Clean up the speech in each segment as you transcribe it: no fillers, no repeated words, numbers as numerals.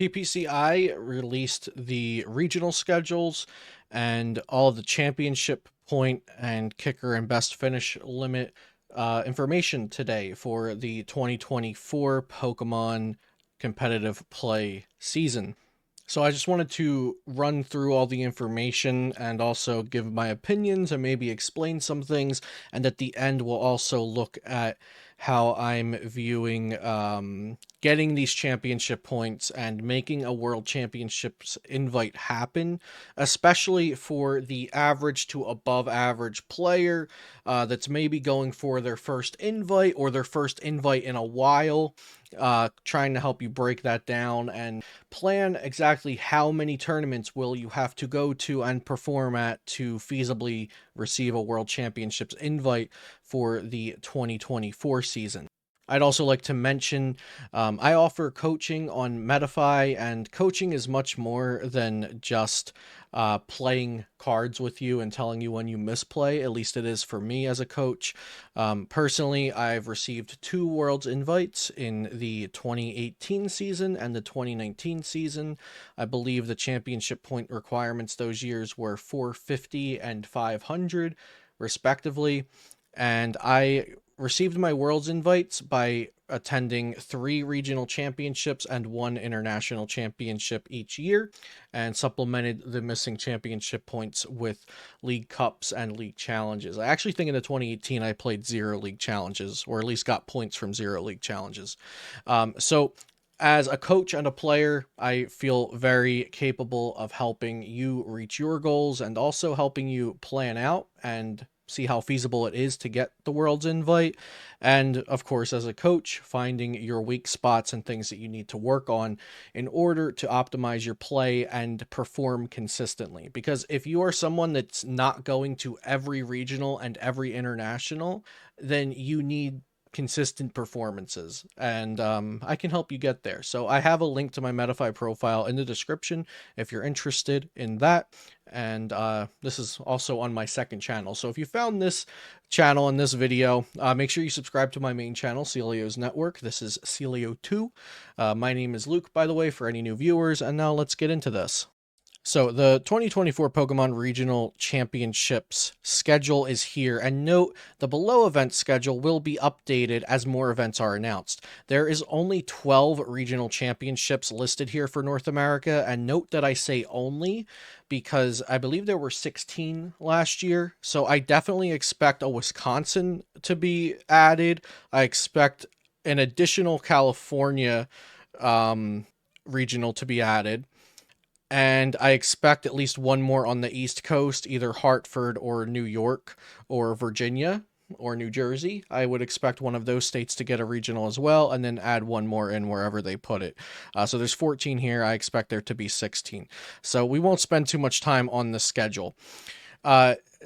PPCI released the regional schedules and all of the championship point and kicker and best finish limit information today for the 2024 Pokemon competitive play season. So I just wanted to run through all the information and also give my opinions and maybe explain some things. And at the end, we'll also look at how I'm viewing getting these championship points and making a World Championships invite happen, especially for the average to above average player that's maybe going for their first invite or their first invite in a while. Trying to help you break that down and plan exactly how many tournaments will you have to go to and perform at to feasibly receive a World Championships invite for the 2024 season. I'd also like to mention I offer coaching on Medify, and coaching is much more than just playing cards with you and telling you when you misplay. At least it is for me as a coach. Personally, I've received 2 Worlds invites in the 2018 season and the 2019 season. I believe the championship point requirements those years were 450 and 500, respectively. And I received my Worlds invites by attending 3 regional championships and 1 international championship each year, and supplemented the missing championship points with league cups and league challenges. I actually think in the 2018 I played 0 league challenges, or at least got points from 0 league challenges. So as a coach and a player, I feel very capable of helping you reach your goals and also helping you plan out and see how feasible it is to get the World's invite. And of course, as a coach, finding your weak spots and things that you need to work on in order to optimize your play and perform consistently. Because if you are someone that's not going to every regional and every international, then you need consistent performances, and I can help you get there. So I have a link to my Medify profile in the description if you're interested in that, and this is also on my second channel. So if you found this channel and this video, make sure you subscribe to my main channel, Celio's Network. This is Celio 2. My name is Luke, by the way, for any new viewers, and now let's get into this. So the 2024 Pokemon Regional Championships schedule is here, and note the below event schedule will be updated as more events are announced. There is only 12 regional championships listed here for North America, and note that I say only because I believe there were 16 last year, so I definitely expect a Wisconsin to be added. I expect an additional California regional to be added. And I expect at least one more on the East Coast, either Hartford or New York or Virginia or New Jersey. I would expect one of those states to get a regional as well, and then add one more in wherever they put it. So there's 14 here. I expect there to be 16. So we won't spend too much time on the schedule.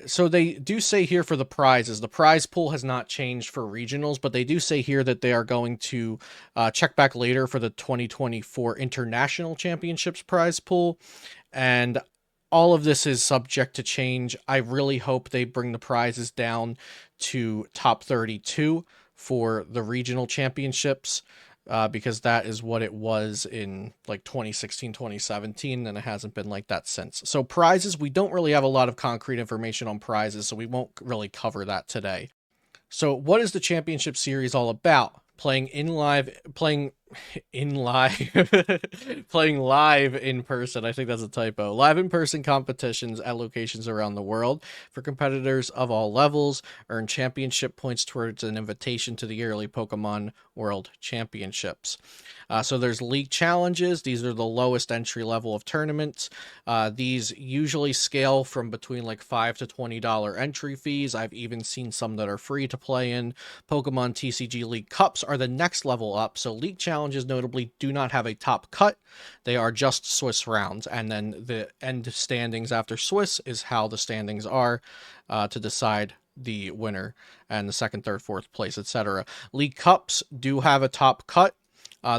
So they do say here for the prizes, the prize pool has not changed for regionals, but they do say here that they are going to check back later for the 2024 International Championships prize pool. And all of this is subject to change. I really hope they bring the prizes down to top 32 for the regional championships. Because that is what it was in like 2016, 2017, and it hasn't been like that since. So prizes, we don't really have a lot of concrete information on prizes, so we won't really cover that today. So what is the championship series all about? Playing live playing live in person. I think that's a typo. Live in person competitions at locations around the world for competitors of all levels. Earn championship points towards an invitation to the yearly Pokemon World Championships. So there's league challenges. These are the lowest entry level of tournaments. These usually scale from between like $5 to $20 entry fees. I've even seen some that are free to play in. Pokemon TCG League Cups are the next level up. So league challenges notably do not have a top cut. They are just Swiss rounds. And then the end standings after Swiss is how the standings are to decide the winner and the second, third, fourth place, etc. League Cups do have a top cut.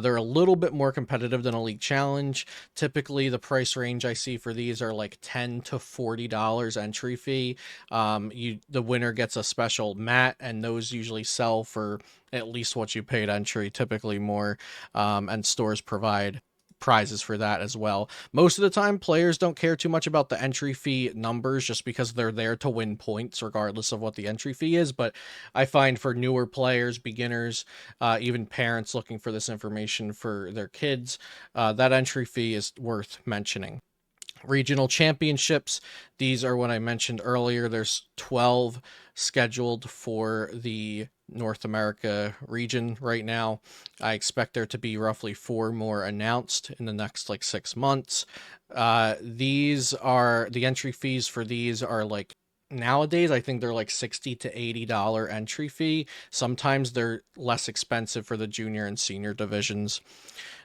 They're a little bit more competitive than a league challenge. Typically, the price range I see for these are like $10 to $40 entry fee. The winner gets a special mat, and those usually sell for at least what you paid entry, typically more, and stores provide prizes for that as well. Most of the time, players don't care too much about the entry fee numbers just because they're there to win points regardless of what the entry fee is. But I find for newer players, beginners, even parents looking for this information for their kids, that entry fee is worth mentioning. Regional championships, these are what I mentioned earlier. There's 12 scheduled for the North America region right now. I expect there to be roughly 4 more announced in the next like 6 months. These are the entry fees for these are like nowadays I think they're like $60 to $80 entry fee. Sometimes they're less expensive for the junior and senior divisions.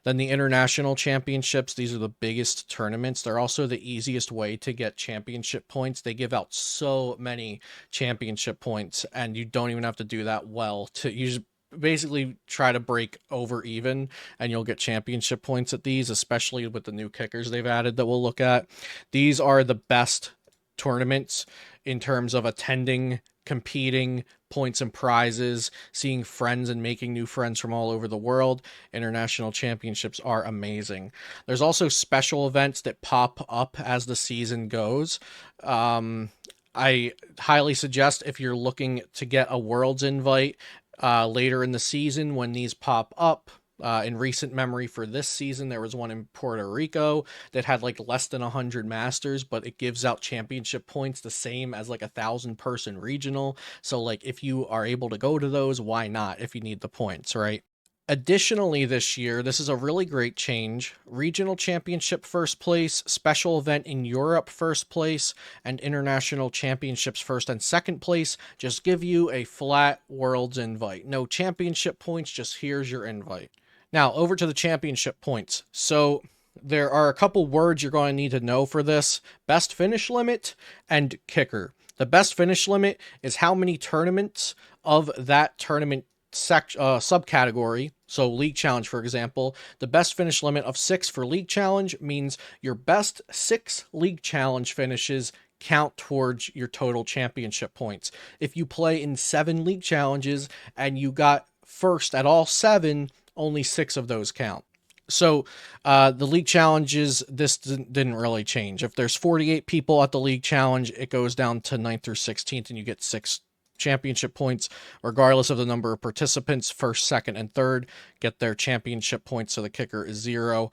Then the international championships, these are the biggest tournaments. They're also the easiest way to get championship points. They give out so many championship points, and you don't even have to do that well to you just basically try to break over even and you'll get championship points at these, especially with the new kickers they've added that we'll look at. These are the best tournaments in terms of attending, competing, points and prizes, seeing friends and making new friends from all over the world. International championships are amazing. There's also special events that pop up as the season goes. I highly suggest if you're looking to get a Worlds invite later in the season when these pop up. In recent memory for this season, there was one in Puerto Rico that had like less than 100 masters, but it gives out championship points the same as like 1,000-person regional. So like if you are able to go to those, why not if you need the points, right? Additionally, this year, this is a really great change. Regional Championship first place, special event in Europe first place, and international championships first and second place just give you a flat Worlds invite. No championship points, just here's your invite. Now, over to the championship points. So there are a couple words you're going to need to know for this: best finish limit and kicker. The best finish limit is how many tournaments of that tournament subcategory. So League Challenge, for example, the best finish limit of 6 for League Challenge means your best 6 League Challenge finishes count towards your total championship points. If you play in 7 League Challenges and you got first at all 7, only 6 of those count. So the League Challenges, this didn't really change. If there's 48 people at the League Challenge, it goes down to 9th through 16th and you get 6 championship points, regardless of the number of participants. First, second, and third get their championship points, so the kicker is 0.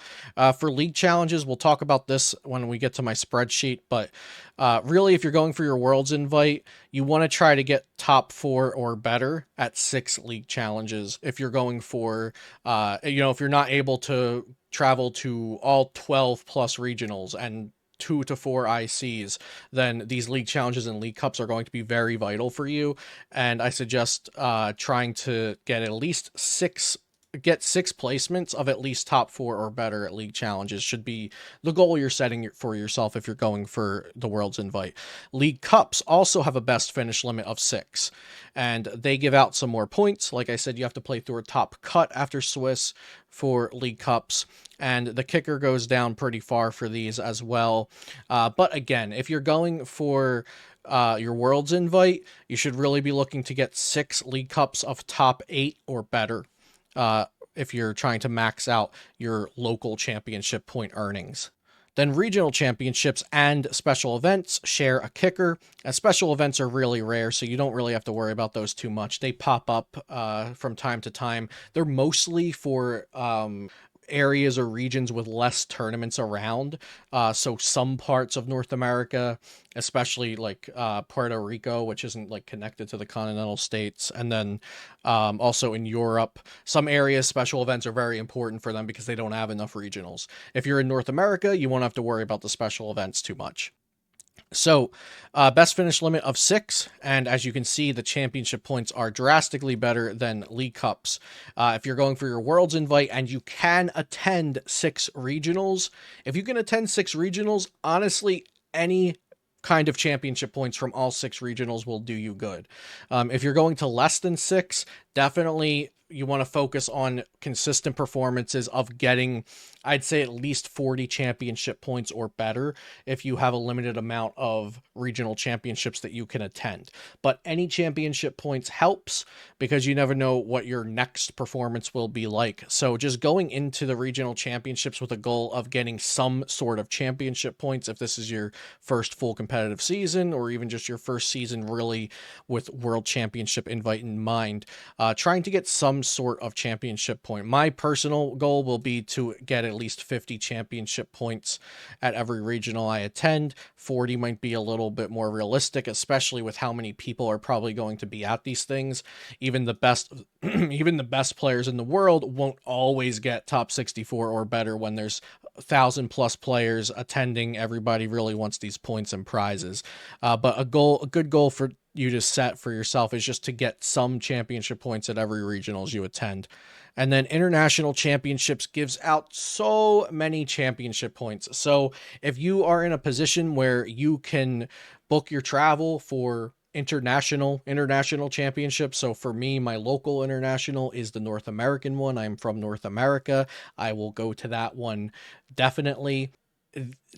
For League Challenges, we'll talk about this when we get to my spreadsheet, but really, if you're going for your Worlds invite, you want to try to get top 4 or better at 6 League Challenges. If you're going for, if you're not able to travel to all 12 plus regionals and 2 to 4 ICs, then these League Challenges and League Cups are going to be very vital for you. And I suggest trying to get at least 6 placements of at least top 4 or better at League Challenges should be the goal you're setting for yourself if you're going for the World's invite. League Cups also have a best finish limit of 6, and they give out some more points. Like I said, you have to play through a top cut after Swiss for League Cups, and the kicker goes down pretty far for these as well. But again, if you're going for your World's invite, you should really be looking to get 6 League Cups of top 8 or better. If you're trying to max out your local championship point earnings. Then regional championships and special events share a kicker. Special events are really rare, so you don't really have to worry about those too much. They pop up from time to time. They're mostly for areas or regions with less tournaments around. So some parts of North America, especially like Puerto Rico, which isn't like connected to the continental states, and then also in Europe, some areas special events are very important for them because they don't have enough regionals. If you're in North America, you won't have to worry about the special events too much. So, best finish limit of 6, and as you can see, the championship points are drastically better than League Cups. If you're going for your Worlds invite and you can attend 6 regionals, if you can attend 6 regionals, honestly, any kind of championship points from all 6 regionals will do you good. If you're going to less than 6, definitely you want to focus on consistent performances of getting, I'd say, at least 40 championship points or better if you have a limited amount of regional championships that you can attend. But any championship points helps because you never know what your next performance will be like. So just going into the regional championships with a goal of getting some sort of championship points, if this is your first full competitive season or even just your first season really with world championship invite in mind, trying to get some sort of championship point. My personal goal will be to get at least 50 championship points at every regional I attend. 40 might be a little bit more realistic, especially with how many people are probably going to be at these things. Even the best even the best players in the world won't always get top 64 or better when there's 1,000+ players attending. Everybody really wants these points and prizes. But a good goal for you to set for yourself is just to get some championship points at every regionals you attend. And then international championships gives out so many championship points. So if you are in a position where you can book your travel for international championships. So for me, my local international is the North American one. I'm from North America. I will go to that one definitely.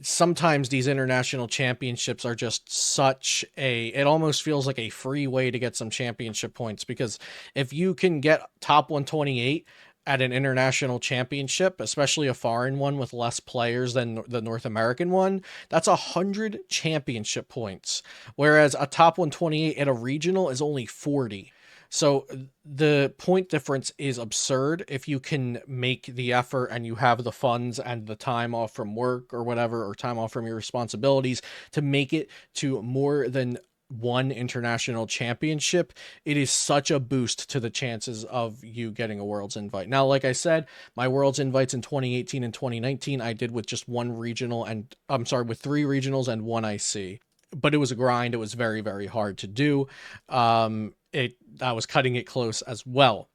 Sometimes these international championships are just such a, it almost feels like a free way to get some championship points, because if you can get top 128 at an international championship, especially a foreign one with less players than the North American one, that's 100 championship points. Whereas a top 128 at a regional is only 40. So the point difference is absurd if you can make the effort and you have the funds and the time off from work or whatever, or time off from your responsibilities to make it to more than one international championship. It is such a boost to the chances of you getting a Worlds invite. Now, like I said, my Worlds invites in 2018 and 2019, I did with just one regional, and I'm sorry, with 3 regionals and 1 IC. But it was a grind. It was very, very hard to do. I was cutting it close as well.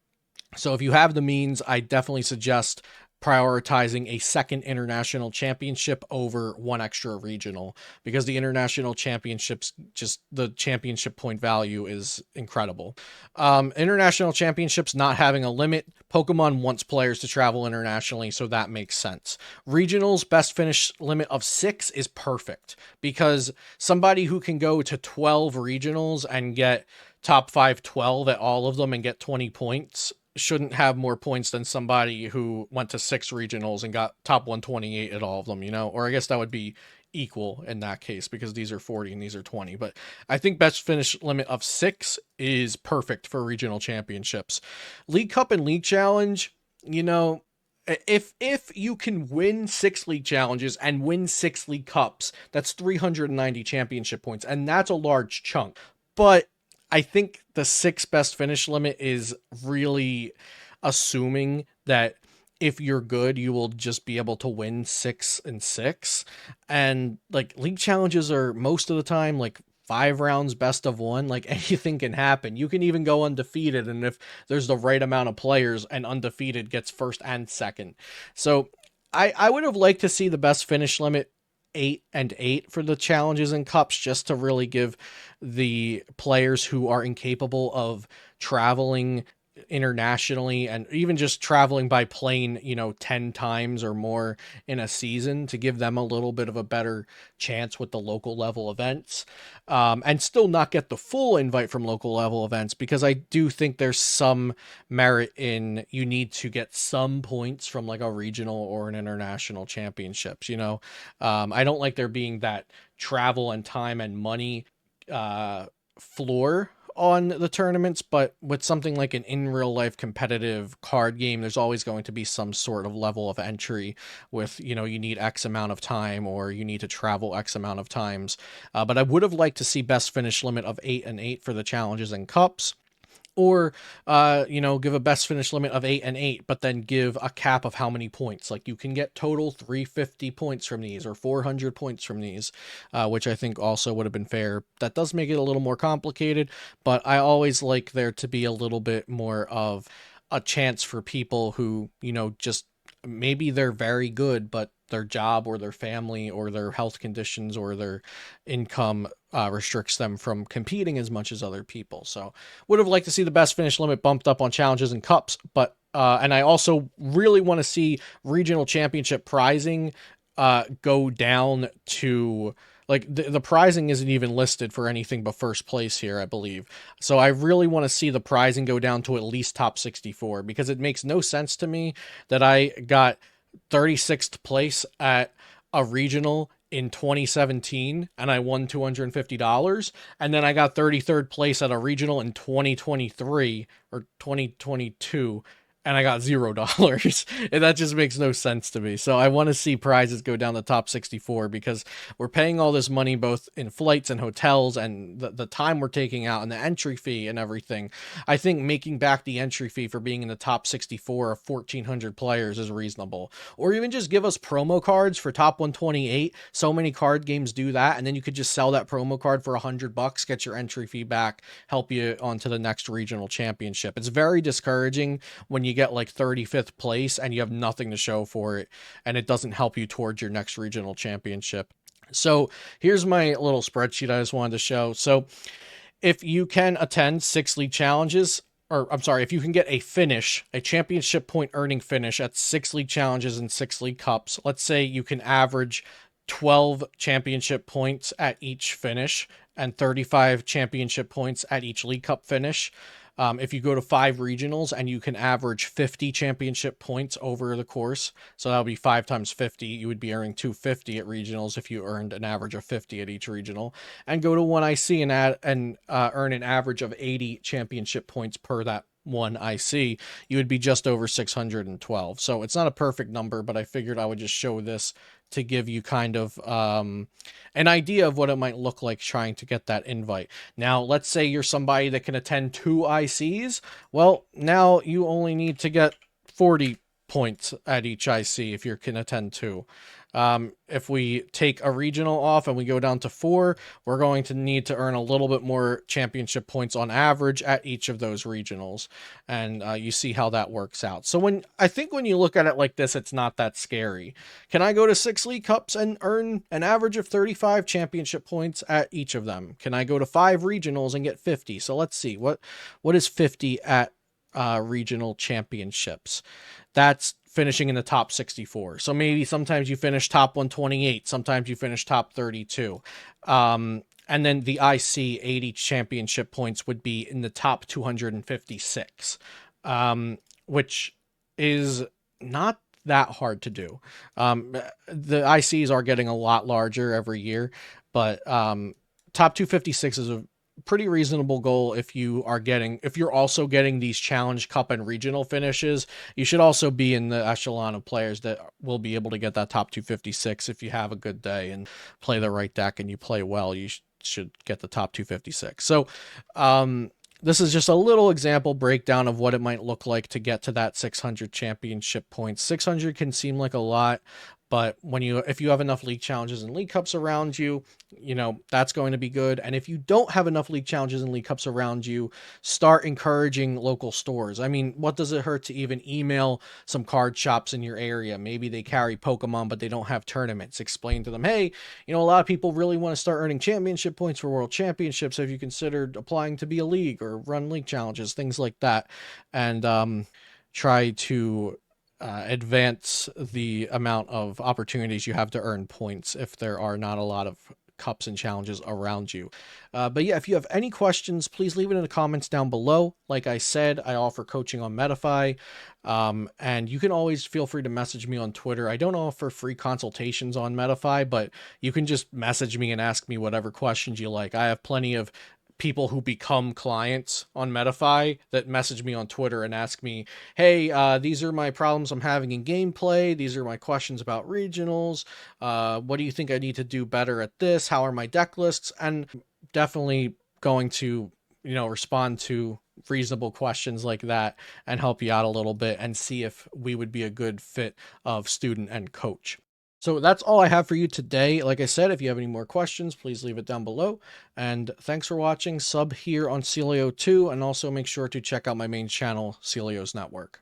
So if you have the means, I definitely suggest prioritizing a second international championship over one extra regional, because the international championships, just the championship point value is incredible. International championships not having a limit. Pokemon wants players to travel internationally, so that makes sense. Regionals best finish limit of 6 is perfect, because somebody who can go to 12 regionals and get top 512 at all of them and get 20 points shouldn't have more points than somebody who went to 6 regionals and got top 128 at all of them, you know? Or I guess that would be equal in that case, because these are 40 and these are 20. But I think best finish limit of 6 is perfect for regional championships. League Cup and League Challenge, you know, if you can win 6 league challenges and win 6 league cups, that's 390 championship points, and that's a large chunk. But I think the 6 best finish limit is really assuming that if you're good, you will just be able to win 6 and 6. And like league challenges are most of the time like 5 rounds best of 1. Like anything can happen. You can even go undefeated, and if there's the right amount of players, and undefeated gets first and second. So I would have liked to see the best finish limit 8 and 8 for the challenges and cups, just to really give the players who are incapable of traveling internationally, and even just traveling by plane, you know, 10 times or more in a season, to give them a little bit of a better chance with the local level events, and still not get the full invite from local level events, because I do think there's some merit in, you need to get some points from like a regional or an international championships, you know. I don't like there being that travel and time and money floor on the tournaments, but with something like an in real life competitive card game, there's always going to be some sort of level of entry with, you know, you need X amount of time, or you need to travel X amount of times. But I would have liked to see best finish limit of 8 and 8 for the challenges and cups. Or, you know, give a best finish limit of 8 and 8, but then give a cap of how many points. Like you can get total 350 points from these, or 400 points from these, which I think also would have been fair. That does make it a little more complicated, but I always like there to be a little bit more of a chance for people who, you know, just maybe they're very good, but their job or their family or their health conditions or their income restricts them from competing as much as other people. So would have liked to see the best finish limit bumped up on challenges and cups, but and I also really want to see regional championship prizing go down to like the prizing isn't even listed for anything but first place here, I believe. So I really want to see the prizing go down to at least top 64 because it makes no sense to me that I got 36th place at a regional in 2017 and I won $250, and then I got 33rd place at a regional in 2023 or 2022 and I got $0. And that just makes no sense to me. So I want to see prizes go down the top 64 because we're paying all this money both in flights and hotels and the time we're taking out and the entry fee and everything. I think making back the entry fee for being in the top 64 of 1,400 players is reasonable. Or even just give us promo cards for top 128. So many card games do that, and then you could just sell that promo card for $100, get your entry fee back, help you on to the next regional championship. It's very discouraging when you get like 35th place and you have nothing to show for it, and it doesn't help you towards your next regional championship. So here's my little spreadsheet I just wanted to show. So if you can attend 6 league challenges, or I'm sorry, if you can get a finish, a championship point earning finish at 6 league challenges and 6 league cups, let's say you can average 12 championship points at each finish and 35 championship points at each league cup finish. If you go to 5 regionals and you can average 50 championship points over the course, so that'll be 5 times 50, you would be earning 250 at regionals if you earned an average of 50 at each regional, and go to 1 IC and earn an average of 80 championship points per that 1 IC, you would be just over 612. So it's not a perfect number, but I figured I would just show this to give you kind of an idea of what it might look like trying to get that invite. Now, let's say you're somebody that can attend 2 ICs. Well, now you only need to get 40 points at each IC if you can attend 2. If we take a regional off and we go down to 4, we're going to need to earn a little bit more championship points on average at each of those regionals. And you see how that works out. So I think when you look at it like this, it's not that scary. Can I go to 6 league cups and earn an average of 35 championship points at each of them? Can I go to 5 regionals and get 50? So let's see, what is 50 at regional championships? That's finishing in the top 64. So maybe sometimes you finish top 128, sometimes you finish top 32. And then the IC 80 championship points would be in the top 256, which is not that hard to do. The ICs are getting a lot larger every year, but top 256 is a pretty reasonable goal if you're also getting these challenge cup and regional finishes. You should also be in the echelon of players that will be able to get that top 256 if you have a good day and play the right deck and you play well. You should get the top 256. So this is just a little example breakdown of what it might look like to get to that 600 championship points. 600 can seem like a lot, but if you have enough league challenges and league cups around you, that's going to be good. And if you don't have enough league challenges and league cups around you, start encouraging local stores. I mean, what does it hurt to even email some card shops in your area? Maybe they carry Pokemon, but they don't have tournaments. Explain to them, hey, a lot of people really want to start earning championship points for world championships. Have you considered applying to be a league or run league challenges, things like that? And try to advance the amount of opportunities you have to earn points if there are not a lot of cups and challenges around you. But yeah, if you have any questions, please leave it in the comments down below. Like I said, I offer coaching on Metafy, and you can always feel free to message me on Twitter. I don't offer free consultations on Metafy, but you can just message me and ask me whatever questions you like. I have plenty of people who become clients on Metafy that message me on Twitter and ask me, hey, these are my problems I'm having in gameplay. These are my questions about regionals. What do you think I need to do better at this? How are my deck lists? And definitely going to, respond to reasonable questions like that and help you out a little bit and see if we would be a good fit of student and coach. So that's all I have for you today. Like I said, if you have any more questions, please leave it down below. And thanks for watching. Sub here on Celio 2, and also make sure to check out my main channel, Celio's Network.